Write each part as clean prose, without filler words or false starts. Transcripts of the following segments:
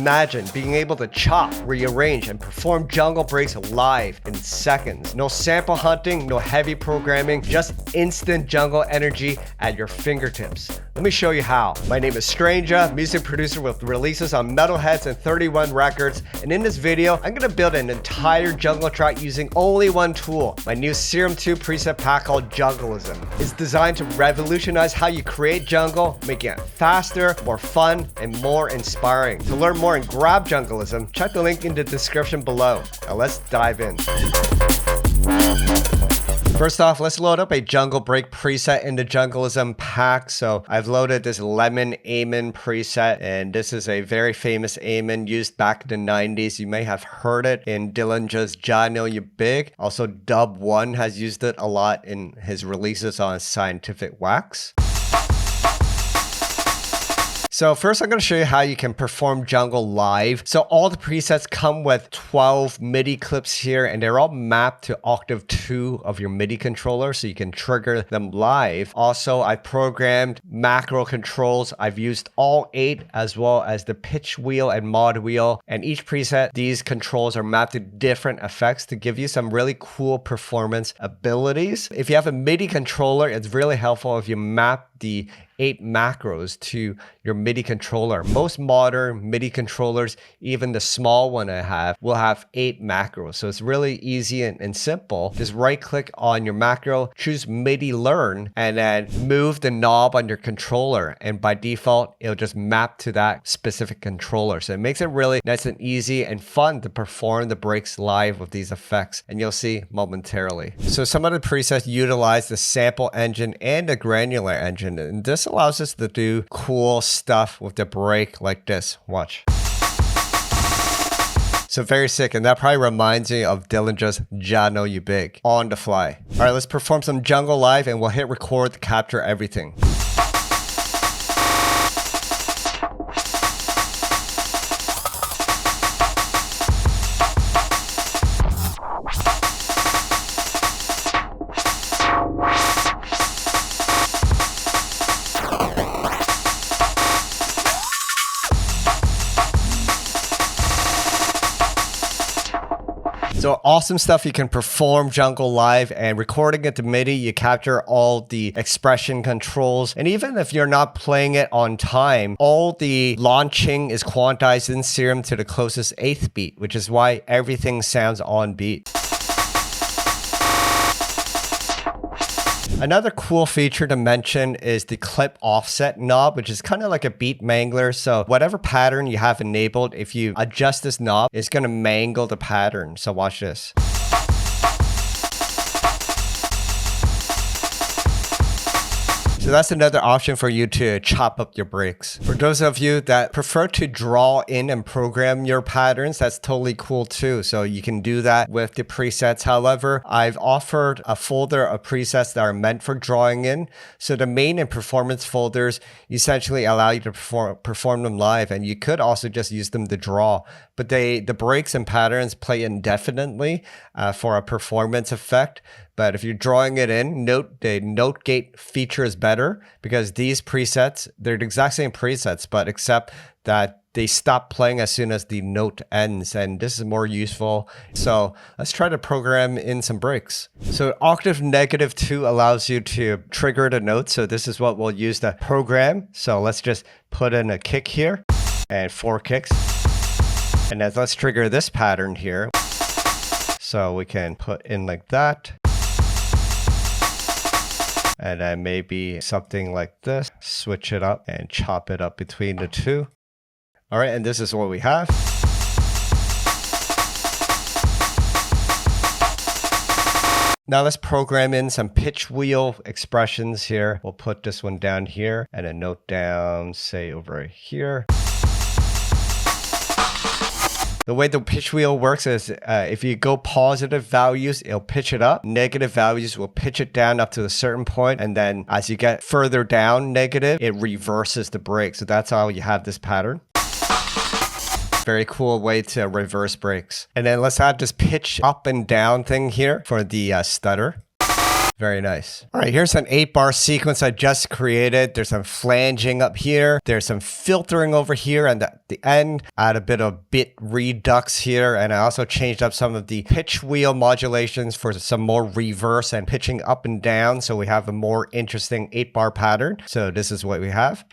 imagine being able to chop, rearrange, and perform jungle breaks live in seconds. No sample hunting, no heavy programming, just instant jungle energy at your fingertips. Let me show you how. My name is STRANJAH, music producer with releases on Metalheadz and 31 Records, and in this video, I'm gonna build an entire jungle track using only one tool, my new Serum 2 preset pack called JUNGLISM. It's designed to revolutionize how you create jungle, making it faster, more fun, and more inspiring. To learn more and grab JUNGLISM, check the link in the description below. Now let's dive in. First off, let's load up a jungle break preset in the JUNGLISM pack. So I've loaded this 𝗦𝗧𝗨𝗏 preset, and this is a very famous 𝗦𝗏 used back in the 90s. You may have heard it in 𝗙𝗢𝗟𝗟𝗢𝗪. Also, Dub1 has used it a lot in his releases on Scientific Wax. So first I'm going to show you how you can perform jungle live. So all the presets come with 12 MIDI clips here, and they're all mapped to octave 2 of your MIDI controller, so you can trigger them live. Also, I programmed macro controls. I've used all 8 as well as the pitch wheel and mod wheel. And each preset, these controls are mapped to different effects to give you some really cool performance abilities. If you have a MIDI controller, it's really helpful if you map the 8 macros to your MIDI controller. Most modern MIDI controllers, even the small one I have, will have 8 macros. So it's really easy and simple. Just right click on your macro, choose MIDI learn, and then move the knob on your controller. And by default, it'll just map to that specific controller. So it makes it really nice and easy and fun to perform the breaks live with these effects. And you'll see momentarily. So some of the presets utilize the sample engine and the granular engine. And this allows us to do cool stuff with the break like this. Watch. So very sick, and that probably reminds me of Dillinja's 𝗦𝗔𝗍𝗍 𝗦𝗧𝗨𝗙 on the fly. All right, let's perform some jungle live, and we'll hit record to capture everything. So awesome stuff. You can perform jungle live, and recording it to MIDI, you capture all the expression controls. And even if you're not playing it on time, all the launching is quantized in Serum to the closest 8th beat, which is why everything sounds on beat. Another cool feature to mention is the clip offset knob, which is kind of like a beat mangler. So whatever pattern you have enabled, if you adjust this knob, it's going to mangle the pattern. So watch this. So that's another option for you to chop up your breaks. For those of you that prefer to draw in and program your patterns, that's totally cool too. So you can do that with the presets. However, I've offered a folder of presets that are meant for drawing in. So the main and performance folders essentially allow you to perform them live, and you could also just use them to draw. But the breaks and patterns play indefinitely for a performance effect. But if you're drawing it in, note the note gate feature is better, because these presets, they're the exact same presets, but except that they stop playing as soon as the note ends, and this is more useful. So let's try to program in some breaks. So octave -2 allows you to trigger the note. So this is what we'll use to program. So let's just put in a kick here and 4 kicks. And then let's trigger this pattern here. So we can put in like that. And then maybe something like this. Switch it up and chop it up between the two. All right, and this is what we have. Now let's program in some pitch wheel expressions here. We'll put this one down here and a note down, say over here. The way the pitch wheel works is if you go positive values, it'll pitch it up. Negative values will pitch it down up to a certain point. And then as you get further down negative, it reverses the break. So that's how you have this pattern. Very cool way to reverse breaks. And then let's add this pitch up and down thing here for the stutter. Very nice. All right, here's an 8-bar sequence I just created. There's some flanging up here. There's some filtering over here, and at the end, add a bit of bit redux here. And I also changed up some of the pitch wheel modulations for some more reverse and pitching up and down. So we have a more interesting 8-bar pattern. So this is what we have.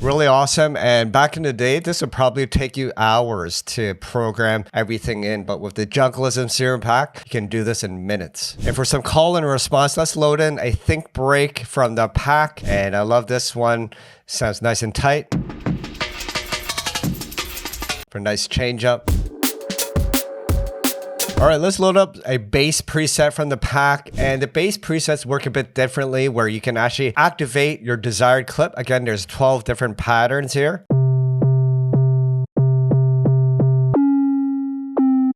Really awesome. And back in the day, this would probably take you hours to program everything in. But with the JUNGLISM Serum pack, you can do this in minutes. And for some call and response, let's load in a think break from the pack. And I love this one. Sounds nice and tight. For a nice change up. All right, let's load up a bass preset from the pack. And the bass presets work a bit differently where you can actually activate your desired clip. Again, there's 12 different patterns here.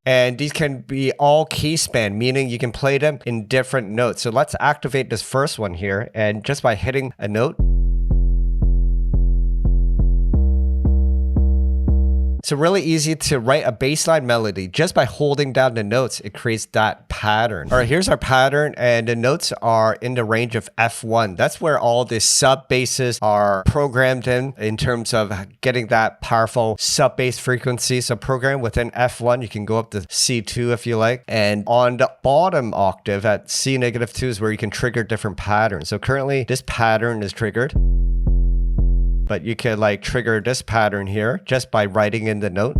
And these can be all key span, meaning you can play them in different notes. So let's activate this first one here. And just by hitting a note. It's really easy to write a bassline melody just by holding down the notes. It creates that pattern. All right, here's our pattern, and the notes are in the range of F1. That's where all the sub basses are programmed in terms of getting that powerful sub bass frequency. So program within F1, you can go up to C2 if you like. And on the bottom octave at C-2 is where you can trigger different patterns. So currently this pattern is triggered. But you could like trigger this pattern here just by writing in the note.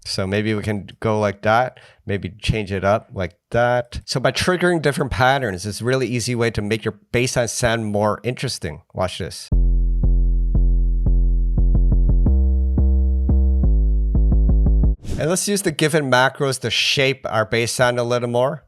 So maybe we can go like that, maybe change it up like that. So by triggering different patterns, it's a really easy way to make your bassline sound more interesting. Watch this. And let's use the given macros to shape our bass sound a little more.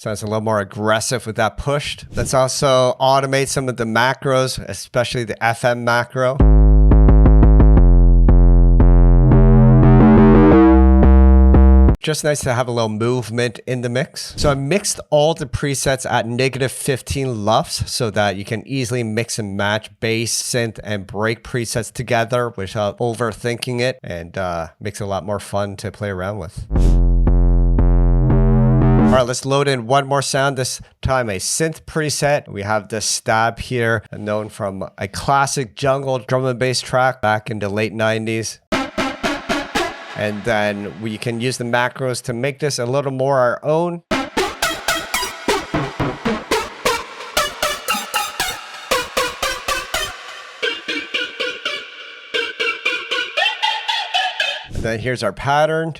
Sounds a little more aggressive with that pushed. Let's also automate some of the macros, especially the FM macro. Just nice to have a little movement in the mix. So I mixed all the presets at -15 LUFS so that you can easily mix and match bass, synth, and break presets together without overthinking it, and makes it a lot more fun to play around with. All right, let's load in one more sound, this time a synth preset. We have the stab here, known from a classic jungle drum and bass track back in the late 90s. And then we can use the macros to make this a little more our own. And then here's our pattern.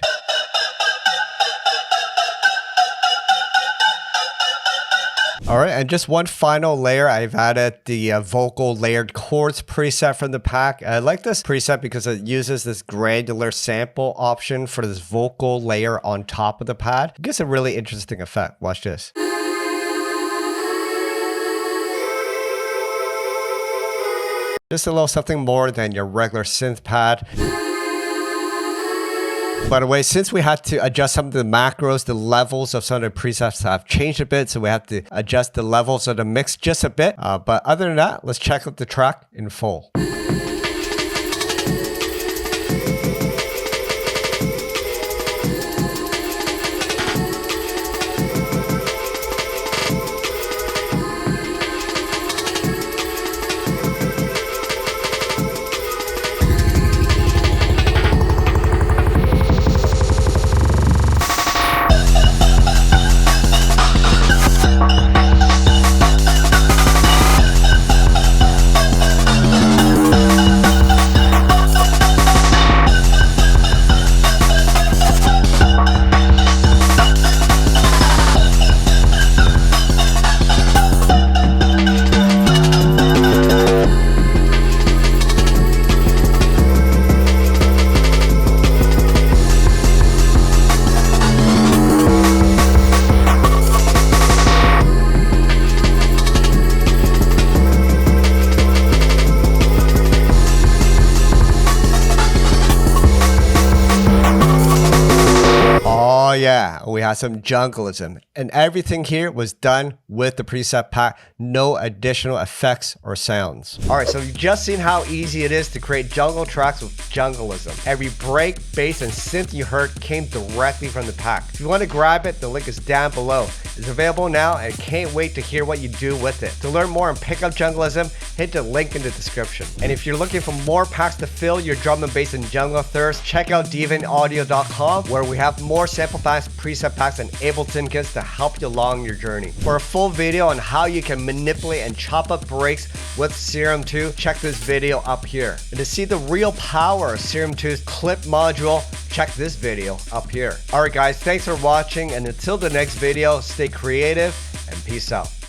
All right, and just one final layer. I've added the vocal layered chords preset from the pack. I like this preset because it uses this granular sample option for this vocal layer on top of the pad. It gives a really interesting effect. Watch this. Just a little something more than your regular synth pad. By the way, since we had to adjust some of the macros, the levels of some of the presets have changed a bit, so we have to adjust the levels of the mix just a bit. But other than that, let's check out the track in full. yeah, we had some junglism. And everything here was done with the preset pack. No additional effects or sounds. All right, so you've just seen how easy it is to create jungle tracks with junglism. Every break, bass, and synth you heard came directly from the pack. If you want to grab it, the link is down below. It's available now and can't wait to hear what you do with it. To learn more and pick up junglism, hit the link in the description. And if you're looking for more packs to fill your drum and bass and jungle thirst, check out 𝗦𝗡𝗏𝒠𝒠𝒠𝒠😅where we have more sample packs, preset packs, and Ableton kits to help you along your journey. For a full video on how you can manipulate and chop up breaks with Serum 2, check this video up here. And to see the real power of Serum 2's clip module, check this video up here. Alright guys, thanks for watching, and until the next video, stay creative and peace out.